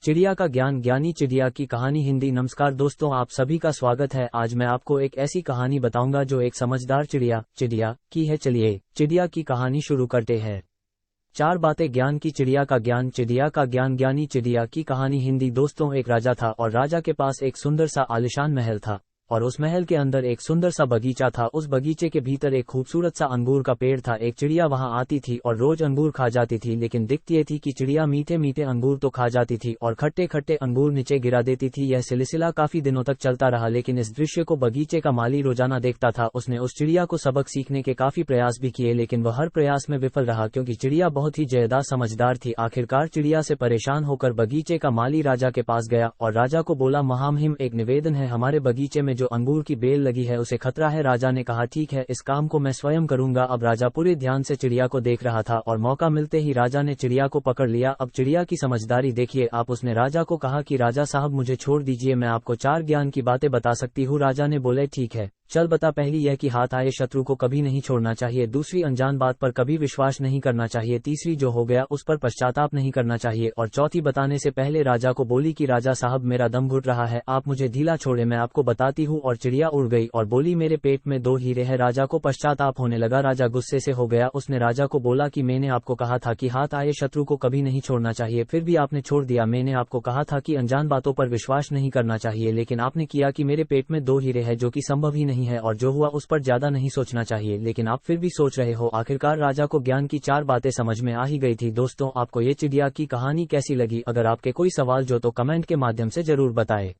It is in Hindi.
चिड़िया का ज्ञान, ज्ञानी चिड़िया की कहानी। हिंदी। नमस्कार दोस्तों, आप सभी का स्वागत है। आज मैं आपको एक ऐसी कहानी बताऊंगा जो एक समझदार चिड़िया की है। चलिए चिड़िया की कहानी शुरू करते हैं। चार बातें ज्ञान की। चिड़िया का ज्ञान, ज्ञानी चिड़िया की कहानी। हिंदी। दोस्तों, एक राजा था और राजा के पास एक सुंदर सा आलीशान महल था और उस महल के अंदर एक सुंदर सा बगीचा था। उस बगीचे के भीतर एक खूबसूरत सा अंगूर का पेड़ था। एक चिड़िया वहां आती थी और रोज अंगूर खा जाती थी, लेकिन दिक्कत ये थी कि चिड़िया मीठे मीठे अंगूर तो खा जाती थी और खट्टे खट्टे अंगूर नीचे गिरा देती थी। यह सिलसिला काफी दिनों तक चलता रहा, लेकिन इस दृश्य को बगीचे का माली रोजाना देखता था। उसने उस चिड़िया को सबक सीखने के काफी प्रयास भी किए, लेकिन वह हर प्रयास में विफल रहा क्योंकि चिड़िया बहुत ही ज्यादा समझदार थी। आखिरकार चिड़िया से परेशान होकर बगीचे का माली राजा के पास गया और राजा को बोला, महामहिम, एक निवेदन है। हमारे बगीचे में जो अंगूर की बेल लगी है उसे खतरा है। राजा ने कहा, ठीक है, इस काम को मैं स्वयं करूंगा। अब राजा पूरे ध्यान से चिड़िया को देख रहा था और मौका मिलते ही राजा ने चिड़िया को पकड़ लिया। अब चिड़िया की समझदारी देखिए आप। उसने राजा को कहा कि राजा साहब, मुझे छोड़ दीजिए, मैं आपको चार ज्ञान की बातें बता सकती हूँ। राजा ने बोले, ठीक है, चल बता। पहली यह कि हाथ आए शत्रु को कभी नहीं छोड़ना चाहिए। दूसरी, अनजान बात पर कभी विश्वास नहीं करना चाहिए। तीसरी, जो हो गया उस पर पश्चाताप नहीं करना चाहिए। और चौथी बताने से पहले राजा को बोली कि राजा साहब, मेरा दम घुट रहा है, आप मुझे ढीला छोड़े, मैं आपको बताती हूँ। और चिड़िया उड़ गई और बोली, मेरे पेट में 2 हीरे हैं। राजा को पश्चाताप होने लगा। राजा गुस्से से हो गया। उसने राजा को बोला कि मैंने आपको कहा था कि हाथ आए शत्रु को कभी नहीं छोड़ना चाहिए, फिर भी आपने छोड़ दिया। मैंने आपको कहा था कि अनजान बातों पर विश्वास नहीं करना चाहिए, लेकिन आपने किया कि मेरे पेट में 2 हीरे हैं, जो कि संभव ही नहीं है, और जो हुआ उस पर ज्यादा नहीं सोचना चाहिए, लेकिन आप फिर भी सोच रहे हो। आखिरकार राजा को ज्ञान की 4 बातें समझ में आ ही गई थी। दोस्तों, आपको ये चिड़िया की कहानी कैसी लगी? अगर आपके कोई सवाल जो तो कमेंट के माध्यम से जरूर बताएं।